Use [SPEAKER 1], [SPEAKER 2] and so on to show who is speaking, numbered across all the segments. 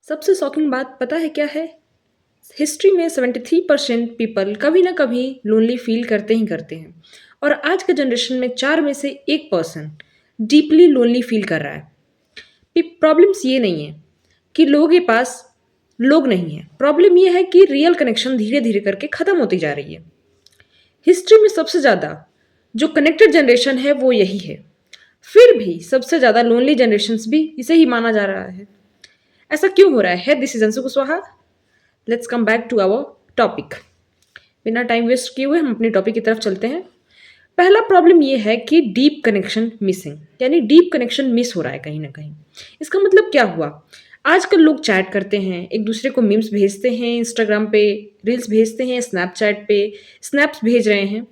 [SPEAKER 1] सबसे शॉकिंग बात पता है क्या है? हिस्ट्री में 73% पीपल कभी ना कभी लोनली फील करते ही करते हैं। और आज के जनरेशन में 4 में से 1 पर्सन डीपली लोनली फील कर रहा है। प्रॉब्लम्स ये नहीं है कि लोगों के पास लोग नहीं है। प्रॉब्लम ये है कि रियल कनेक्शन धीरे धीरे करके खत्म होती जा रही है। हिस्ट्री में सबसे ज़्यादा जो कनेक्टेड जनरेशन है वो यही है। फिर भी सबसे ज़्यादा लोनली जनरेशन्स भी इसे ही माना जा रहा है। ऐसा क्यों हो रहा है? This is Anshu Kushwaha. Let's come back to our topic. बिना टाइम वेस्ट किए हुए हम अपने टॉपिक की तरफ चलते हैं। पहला प्रॉब्लम ये है कि डीप कनेक्शन मिसिंग, यानी डीप कनेक्शन मिस हो रहा है कहीं ना कहीं। इसका मतलब क्या हुआ? आजकल लोग चैट करते हैं, एक दूसरे को मीम्स भेजते हैं, इंस्टाग्राम पे रील्स भेजते हैं, स्नैपचैट पे स्नैप्स भेज रहे हैं,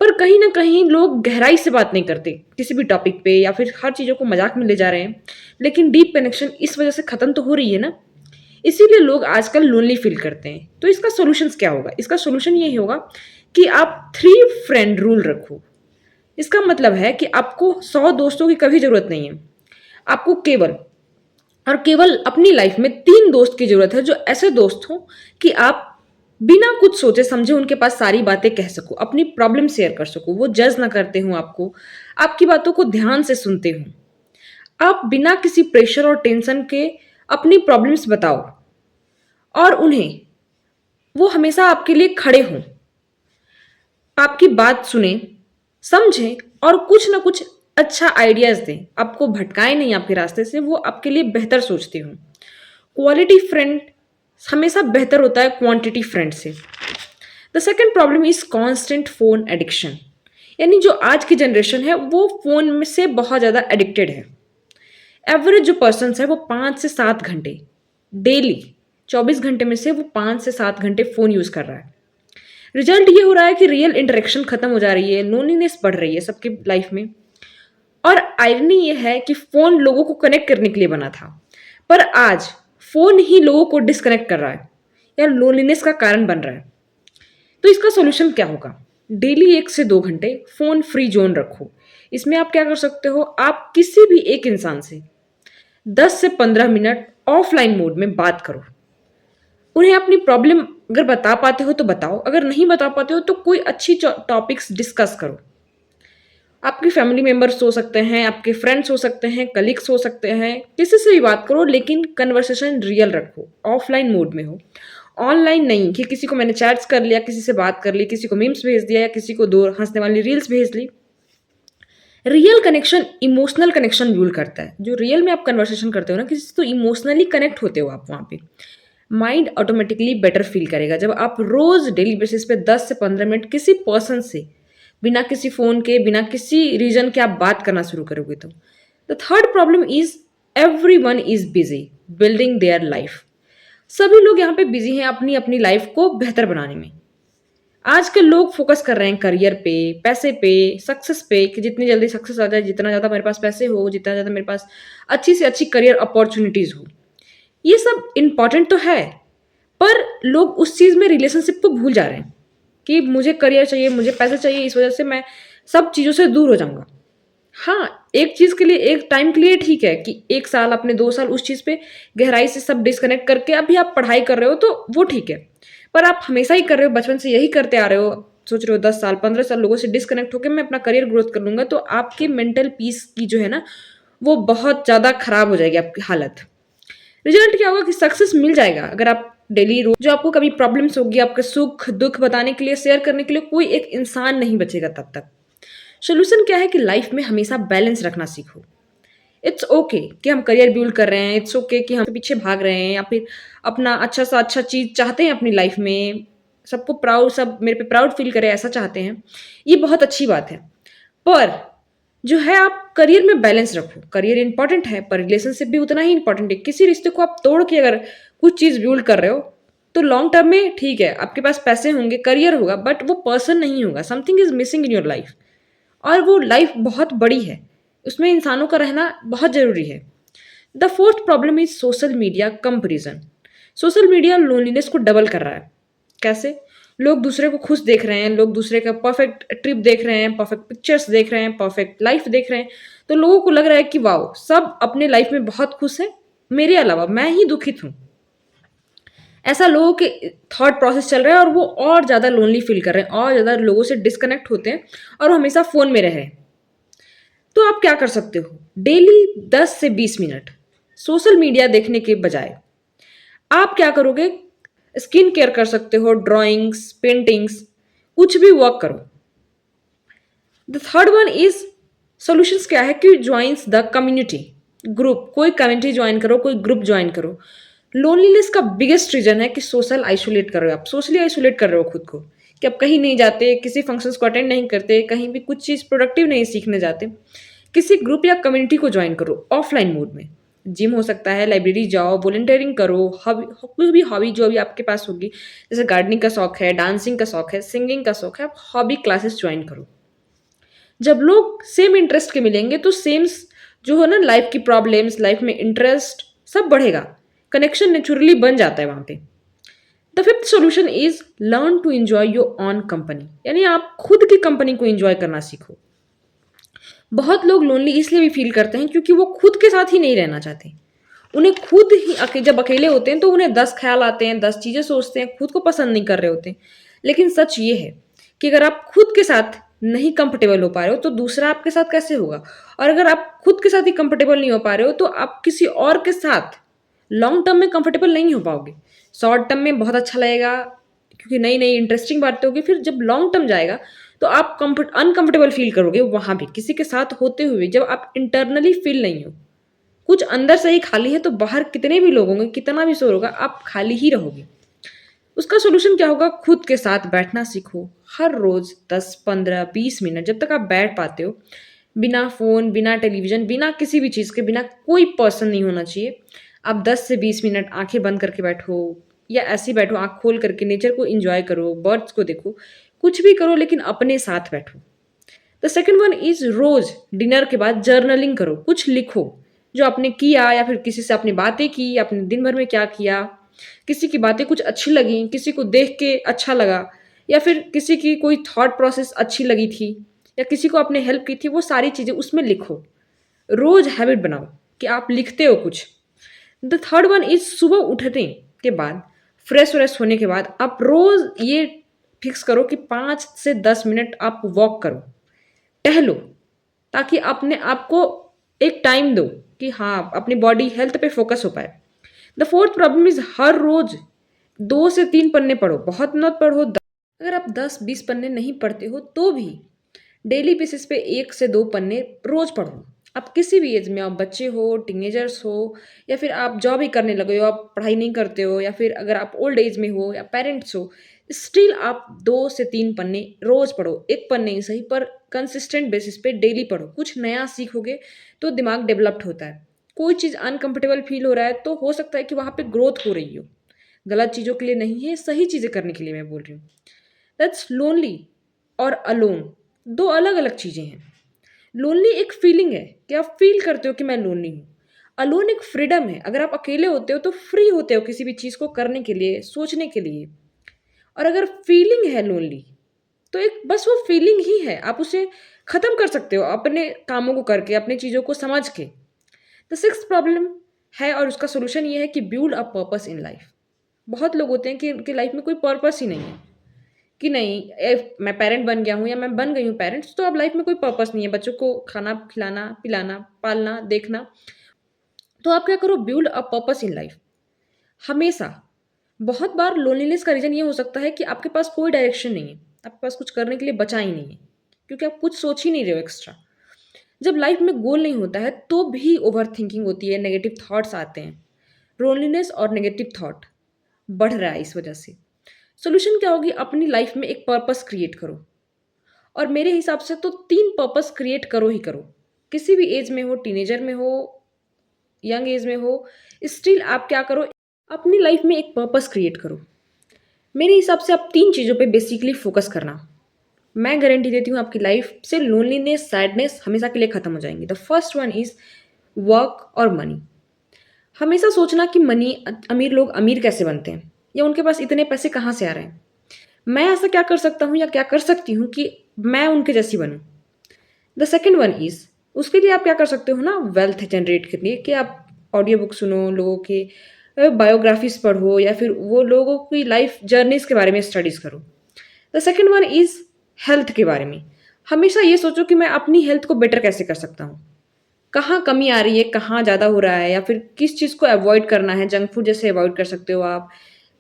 [SPEAKER 1] पर कहीं ना कहीं लोग गहराई से बात नहीं करते किसी भी टॉपिक पे, या फिर हर चीज़ों को मजाक में ले जा रहे हैं। लेकिन डीप कनेक्शन इस वजह से खत्म तो हो रही है ना। इसीलिए लोग आजकल लोनली फील करते हैं। तो इसका सॉल्यूशन क्या होगा? इसका सॉल्यूशन यही होगा कि आप 3 फ्रेंड रूल रखो। इसका मतलब है कि आपको 100 दोस्तों की कभी जरूरत नहीं है। आपको केवल और केवल अपनी लाइफ में 3 दोस्त की जरूरत है, जो ऐसे दोस्त हों कि आप बिना कुछ सोचे समझे उनके पास सारी बातें कह सको, अपनी प्रॉब्लम शेयर कर सको। वो जज ना करते हों आपको, आपकी बातों को ध्यान से सुनते हों। आप बिना किसी प्रेशर और टेंशन के अपनी प्रॉब्लम्स बताओ और उन्हें वो हमेशा आपके लिए खड़े हों, आपकी बात सुने, समझें और कुछ ना कुछ अच्छा आइडियाज दें। आपको भटकाए नहीं आपके रास्ते से, वो आपके लिए बेहतर सोचते हों। क्वालिटी फ्रेंड हमेशा बेहतर होता है क्वांटिटी फ्रेंड से। The second problem is constant phone addiction, यानी जो आज की जनरेशन है वो फोन में से बहुत ज़्यादा एडिक्टेड है। एवरेज जो पर्सन है वो 5 से 7 घंटे डेली, 24 घंटे में से वो 5 से 7 घंटे फ़ोन यूज़ कर रहा है। रिजल्ट ये हो रहा है कि रियल इंटरेक्शन खत्म हो जा रही है, लोनलीनेस बढ़ रही है सबकी लाइफ में। और आयरनी ये है कि फ़ोन लोगों को कनेक्ट करने के लिए बना था, पर आज फ़ोन ही लोगों को डिस्कनेक्ट कर रहा है या लोनलीनेस का कारण बन रहा है। तो इसका सॉल्यूशन क्या होगा? डेली 1 से 2 घंटे फ़ोन फ्री जोन रखो। इसमें आप क्या कर सकते हो? आप किसी भी एक इंसान से 10 से 15 मिनट ऑफलाइन मोड में बात करो। उन्हें अपनी प्रॉब्लम अगर बता पाते हो तो बताओ, अगर नहीं बता पाते हो तो कोई अच्छी टॉपिक्स डिस्कस करो। आपके फैमिली मेंबर्स हो सकते हैं, आपके फ्रेंड्स हो सकते हैं, कलीग्स हो सकते हैं, किसी से भी बात करो, लेकिन कन्वर्सेशन रियल रखो, ऑफलाइन मोड में हो। ऑनलाइन नहीं कि किसी को मैंने चैट्स कर लिया, किसी से बात कर ली, किसी को मीम्स भेज दिया या किसी को 2 हंसने वाली रील्स भेज ली। Real connection emotional connection build करता है। जो रियल में आप कन्वर्सेशन करते हो ना किसी से, तो इमोशनली कनेक्ट होते हो आप वहाँ पे। माइंड ऑटोमेटिकली बेटर फील करेगा जब आप रोज डेली बेसिस पे 10 से 15 मिनट किसी पर्सन से बिना किसी फोन के, बिना किसी रीजन के आप बात करना शुरू करोगे। तो the third problem is every one is busy building their life. सभी लोग यहाँ पे बिजी हैं अपनी अपनी लाइफ को बेहतर बनाने में। आजकल लोग फोकस कर रहे हैं करियर पे, पैसे पे, सक्सेस पे, कि जितनी जल्दी सक्सेस आ जाए, जितना ज़्यादा मेरे पास पैसे हो, जितना ज़्यादा मेरे पास अच्छी से अच्छी करियर अपॉर्चुनिटीज़ हो। ये सब इम्पॉर्टेंट तो है, पर लोग उस चीज़ में रिलेशनशिप को भूल जा रहे हैं कि मुझे करियर चाहिए, मुझे पैसे चाहिए, इस वजह से मैं सब चीज़ों से दूर हो जाऊँगा। हाँ, एक चीज़ के लिए, एक टाइम के लिए ठीक है कि 1 साल, अपने 2 साल उस चीज़ पे गहराई से सब डिस्कनेक्ट करके अभी आप पढ़ाई कर रहे हो तो वो ठीक है। पर आप हमेशा ही कर रहे हो, बचपन से यही करते आ रहे हो, सोच रहे हो 10 साल, 15 साल लोगों से डिस्कनेक्ट होके मैं अपना करियर ग्रोथ कर लूँगा, तो आपकी मेंटल पीस की जो है ना, वो बहुत ज़्यादा खराब हो जाएगी आपकी हालत। रिजल्ट क्या होगा कि सक्सेस मिल जाएगा अगर आप डेली रोज, जो आपको कभी प्रॉब्लम्स होगी, आपके सुख दुख बताने के लिए, शेयर करने के लिए कोई एक इंसान नहीं बचेगा तब तक। सोल्यूशन क्या है कि लाइफ में हमेशा बैलेंस रखना सीखो। इट्स ओके कि हम करियर बिल्ड कर रहे हैं, इट्स ओके कि हम पीछे भाग रहे हैं, या फिर अपना अच्छा सा अच्छा चीज चाहते हैं अपनी लाइफ में, सबको प्राउड, सब मेरे पे प्राउड फील करे ऐसा चाहते हैं। ये बहुत अच्छी बात है, पर जो है आप करियर में बैलेंस रखो। करियर इंपॉर्टेंट है पर रिलेशनशिप भी उतना ही इंपॉर्टेंट है। किसी रिश्ते को आप तोड़ के अगर कुछ चीज बिल्ड कर रहे हो तो लॉन्ग टर्म में ठीक है, आपके पास पैसे होंगे, करियर होगा, बट वो पर्सन नहीं होगा। Something is missing in your life. और वो लाइफ बहुत बड़ी है, उसमें इंसानों का रहना बहुत जरूरी है। The fourth problem is social media comparison. Social media loneliness को डबल कर रहा है। कैसे? लोग दूसरे को खुश देख रहे हैं, लोग दूसरे का परफेक्ट ट्रिप देख रहे हैं, परफेक्ट पिक्चर्स देख रहे हैं, परफेक्ट लाइफ देख रहे हैं, तो लोगों को लग रहा है कि वाओ, सब अपने लाइफ में बहुत खुश हैं, मेरे अलावा मैं ही दुखित हूँ। ऐसा लोगों के थॉट प्रोसेस चल रहा है और वो और ज़्यादा लोनली फील कर रहे हैं और ज़्यादा लोगों से डिस्कनेक्ट होते हैं और वो हमेशा फ़ोन में रह रहे हैं। तो आप क्या कर सकते हो? डेली 10 से 20 मिनट सोशल मीडिया देखने के बजाय आप क्या करोगे? स्किन केयर कर सकते हो, ड्राइंग्स, पेंटिंग्स, कुछ भी वर्क करो। The third one is solutions क्या है कि ज्वाइंस द कम्युनिटी ग्रुप, कोई कम्युनिटी ज्वाइन करो, कोई ग्रुप ज्वाइन करो। लोनलीनेस का बिगेस्ट रीजन है कि सोशल आइसोलेट कर रहे हो आप, सोशली आइसोलेट कर रहे हो खुद को, कि आप कहीं नहीं जाते, किसी फंक्शंस को अटेंड नहीं करते, कहीं भी कुछ चीज़ प्रोडक्टिव नहीं सीखने जाते। किसी ग्रुप या कम्युनिटी को ज्वाइन करो ऑफलाइन मोड में। जिम हो सकता है, लाइब्रेरी जाओ, वॉलंटियरिंग करो, हॉबी, कोई भी हॉबी जो अभी आपके पास होगी, जैसे गार्डनिंग का शौक है, डांसिंग का शौक है, सिंगिंग का शौक है, आप हॉबी क्लासेस ज्वाइन करो। जब लोग सेम इंटरेस्ट के मिलेंगे तो सेम जो है ना, लाइफ की प्रॉब्लम्स, लाइफ में इंटरेस्ट सब बढ़ेगा, कनेक्शन नेचुरली बन जाता है वहां पे। The fifth solution is learn to enjoy your own company, यानी आप खुद की कंपनी को एंजॉय करना सीखो। बहुत लोग लोनली इसलिए भी फील करते हैं क्योंकि वो खुद के साथ ही नहीं रहना चाहते। उन्हें खुद ही जब अकेले होते हैं तो उन्हें 10 ख्याल आते हैं, 10 चीज़ें सोचते हैं, खुद को पसंद नहीं कर रहे होते। लेकिन सच ये है कि अगर आप खुद के साथ नहीं कंफर्टेबल हो पा रहे हो तो दूसरा आपके साथ कैसे होगा? और अगर आप खुद के साथ ही कंफर्टेबल नहीं हो पा रहे हो तो आप किसी और के साथ लॉन्ग टर्म में कंफर्टेबल नहीं हो पाओगे। शॉर्ट टर्म में बहुत अच्छा लगेगा क्योंकि नई नई इंटरेस्टिंग बातें होगी, फिर जब लॉन्ग टर्म जाएगा तो आप कंफर्ट अनकंफर्टेबल फील करोगे वहां भी किसी के साथ होते हुए, जब आप इंटरनली फील नहीं हो। कुछ अंदर से ही खाली है तो बाहर कितने भी लोग होंगे, कितना भी शोर होगा, आप खाली ही रहोगे। उसका सॉल्यूशन क्या होगा? खुद के साथ बैठना सीखो। हर रोज 10, 15, 20 मिनट जब तक आप बैठ पाते हो, बिना फोन, बिना टेलीविजन, बिना किसी भी चीज़ के, बिना कोई पर्सन नहीं होना चाहिए। आप 10 से 20 मिनट आंखें बंद करके बैठो या ऐसे ही बैठो, आंख खोल करके नेचर को एंजॉय करो, बर्ड्स को देखो, कुछ भी करो लेकिन अपने साथ बैठो। द सेकंड वन इज रोज डिनर के बाद जर्नलिंग करो, कुछ लिखो जो आपने किया या फिर किसी से आपने बातें की, आपने दिन भर में क्या किया, किसी की बातें कुछ अच्छी लगी, किसी को देख के अच्छा लगा, या फिर किसी की कोई थॉट प्रोसेस अच्छी लगी थी, या किसी को आपने हेल्प की थी, वो सारी चीज़ें उसमें लिखो। रोज हैबिट बनाओ कि आप लिखते हो कुछ। द थर्ड वन इज सुबह उठने के बाद, फ्रेश व्रेश होने के बाद आप रोज ये फिक्स करो कि 5 से 10 मिनट आप वॉक करो, टहलो, ताकि अपने आप को एक टाइम दो कि हाँ अपनी बॉडी हेल्थ पे फोकस हो पाए। द फोर्थ प्रॉब्लम इज हर रोज 2 से 3 पन्ने पढ़ो, बहुत मत पढ़ो। अगर आप 10-20 पन्ने नहीं पढ़ते हो तो भी डेली बेसिस पे 1 से 2 पन्ने रोज पढ़ो। आप किसी भी एज में, आप बच्चे हो, टीनेजर्स हो, या फिर आप जॉब ही करने लगे हो, आप पढ़ाई नहीं करते हो, या फिर अगर आप ओल्ड एज में हो या पेरेंट्स हो, स्टिल आप 2 से 3 पन्ने रोज पढ़ो। एक पन्ने ही सही पर कंसिस्टेंट बेसिस पे डेली पढ़ो। कुछ नया सीखोगे तो दिमाग डेवलप्ड होता है। कोई चीज़ अनकंफर्टेबल फील हो रहा है तो हो सकता है कि वहाँ पे ग्रोथ हो रही हो। गलत चीज़ों के लिए नहीं है, सही चीज़ें करने के लिए मैं बोल रही हूँ। दैट्स लोनली और अलोन, दो अलग अलग चीज़ें हैं। लोनली एक फीलिंग है कि आप फील करते हो कि मैं लोनली हूँ। अलोन एक फ्रीडम है, अगर आप अकेले होते हो तो फ्री होते हो किसी भी चीज़ को करने के लिए, सोचने के लिए। और अगर फीलिंग है लोनली तो एक बस वो फीलिंग ही है, आप उसे ख़त्म कर सकते हो अपने कामों को करके, अपनी चीज़ों को समझ के। द सिक्स्थ प्रॉब्लम है और उसका सोल्यूशन ये है कि build a purpose in life. बहुत लोग होते हैं कि उनकी लाइफ में कोई पर्पस ही नहीं है, कि नहीं मैं पेरेंट बन गया हूँ या मैं बन गई हूँ पेरेंट्स तो अब लाइफ में कोई पर्पस नहीं है, बच्चों को खाना खिलाना, पिलाना, पालना, देखना। तो आप क्या करो? Build a purpose in life. हमेशा, बहुत बार लोनलीनेस का रीज़न ये हो सकता है कि आपके पास कोई डायरेक्शन नहीं है, आपके पास कुछ करने के लिए बचा ही नहीं है, क्योंकि आप कुछ सोच ही नहीं रहे हो एक्स्ट्रा। जब लाइफ में गोल नहीं होता है तो भी ओवर थिंकिंग होती है, नेगेटिव थॉट्स आते हैं। लोनलीनेस और नेगेटिव थॉट बढ़ रहा है इस वजह से। सोल्यूशन क्या होगी? अपनी लाइफ में एक पर्पस क्रिएट करो। और मेरे हिसाब से तो 3 पर्पस क्रिएट करो ही करो। किसी भी एज में हो, टीनेजर में हो, यंग एज में हो, स्टिल आप क्या करो? अपनी लाइफ में एक पर्पस क्रिएट करो। मेरे हिसाब से आप 3 चीज़ों पे बेसिकली फोकस करना। मैं गारंटी देती हूँ आपकी लाइफ से लोनलीनेस, सैडनेस हमेशा के लिए खत्म हो जाएँगी। The first one is work और मनी। हमेशा सोचना कि मनी, अमीर लोग अमीर कैसे बनते हैं या उनके पास इतने पैसे कहाँ से आ रहे हैं? मैं ऐसा क्या कर सकता हूँ या क्या कर सकती हूँ कि मैं उनके जैसी बनूँ? द सेकंड वन इज़, उसके लिए आप क्या कर सकते हो ना, वेल्थ जनरेट करने के लिए कि आप ऑडियो बुक सुनो, लोगों के बायोग्राफीज़ पढ़ो या फिर वो लोगों की लाइफ जर्नीज़ के बारे में स्टडीज़ करो। The second one is health के बारे में। हमेशा ये सोचो कि मैं अपनी हेल्थ को बेटर कैसे कर सकता हूँ? कहाँ कमी आ रही है, कहाँ ज़्यादा हो रहा है या फिर किस चीज़ को अवॉइड करना है, जंक फूड जैसे अवॉइड कर सकते हो आप,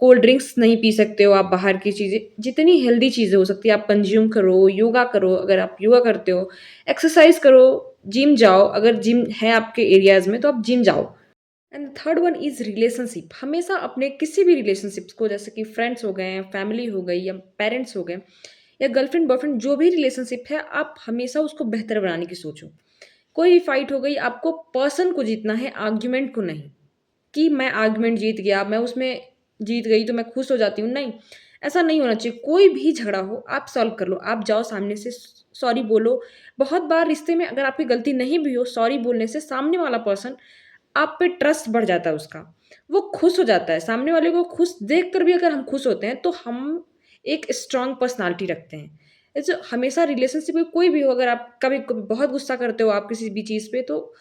[SPEAKER 1] कोल्ड ड्रिंक्स नहीं पी सकते हो आप, बाहर की चीज़ें जितनी हेल्दी चीज़ें हो सकती है आप कंज़्यूम करो, योगा करो अगर आप योगा करते हो, एक्सरसाइज़ करो, जिम जाओ, अगर जिम है आपके एरियाज़ में तो आप जिम जाओ। And third one is relationship. हमेशा अपने किसी भी रिलेशनशिप्स को जैसे कि फ्रेंड्स हो गए, फैमिली हो गई या पेरेंट्स हो गए या गर्लफ्रेंड बॉयफ्रेंड जो भी रिलेशनशिप है, आप हमेशा उसको बेहतर बनाने की सोचो। कोई भी फाइट हो गई, आपको पर्सन को जीतना है, आर्ग्यूमेंट को नहीं। कि मैं आर्गुमेंट जीत गया, मैं उसमें जीत गई तो मैं खुश हो जाती हूँ, नहीं, ऐसा नहीं होना चाहिए। कोई भी झगड़ा हो, आप सॉल्व कर लो, आप जाओ सामने से सॉरी बोलो। बहुत बार रिश्ते में अगर आपकी गलती नहीं भी हो, सॉरी बोलने से सामने वाला पर्सन आप पे ट्रस्ट बढ़ जाता है उसका, वो खुश हो जाता है। सामने वाले को खुश देखकर भी अगर हम खुश होते हैं, तो हम एक स्ट्रॉन्ग पर्सनैलिटी रखते हैं। ऐसे हमेशा रिलेशनशिप में कोई भी हो, अगर आप कभी कभी बहुत गुस्सा करते हो आप किसी भी चीज़ पे, तो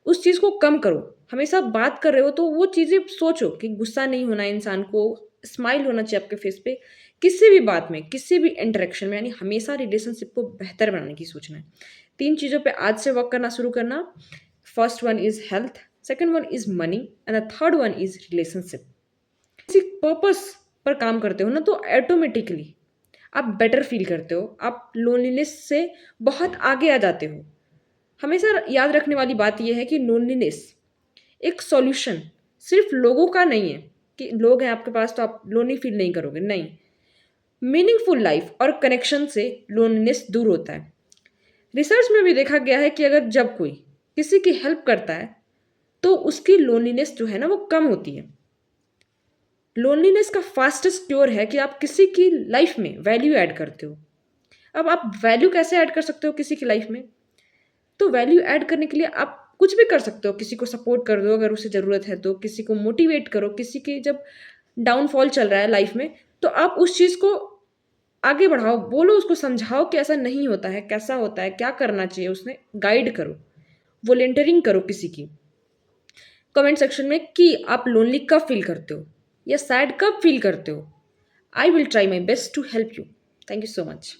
[SPEAKER 1] उस चीज़ को कम करो। हमेशा बात कर रहे हो तो वो चीज़ें सोचो कि गुस्सा नहीं होना है इंसान को, स्माइल होना चाहिए आपके फेस पे। किसी भी बात में, किसी भी इंटरेक्शन में यानी हमेशा रिलेशनशिप को बेहतर बनाने की सोचना है। 3 चीज़ों पे आज से वर्क करना शुरू करना। First one is health, second one is money and the third one is relationship. किसी पर्पस पर काम करते हो ना तो ऑटोमेटिकली आप बेटर फ़ील करते हो, आप लोनलीनेस से बहुत आगे आ जाते हो। हमेशा याद रखने वाली बात ये है कि लोनलीनेस एक सॉल्यूशन सिर्फ लोगों का नहीं है कि लोग हैं आपके पास तो आप लोनली फील नहीं करोगे, नहीं। मीनिंगफुल लाइफ और कनेक्शन से लोनलीनेस दूर होता है। रिसर्च में भी देखा गया है कि अगर जब कोई किसी की हेल्प करता है तो उसकी लोनलीनेस जो है ना वो कम होती है। लोनलीनेस का फास्टेस्ट क्योर है कि आप किसी की लाइफ में वैल्यू ऐड करते हो। अब आप वैल्यू कैसे ऐड कर सकते हो किसी की लाइफ में? तो वैल्यू ऐड करने के लिए आप कुछ भी कर सकते हो, किसी को सपोर्ट कर दो अगर उसे ज़रूरत है तो, किसी को मोटिवेट करो, किसी की जब डाउनफॉल चल रहा है लाइफ में, तो आप उस चीज़ को आगे बढ़ाओ, बोलो उसको समझाओ कि ऐसा नहीं होता है, कैसा होता है, क्या करना चाहिए उसने, गाइड करो, वॉलंटियरिंग करो किसी की। कमेंट सेक्शन में कि आप लोनली कब फील करते हो या सैड कब फील करते हो। I will try my best to help you. Thank you so much.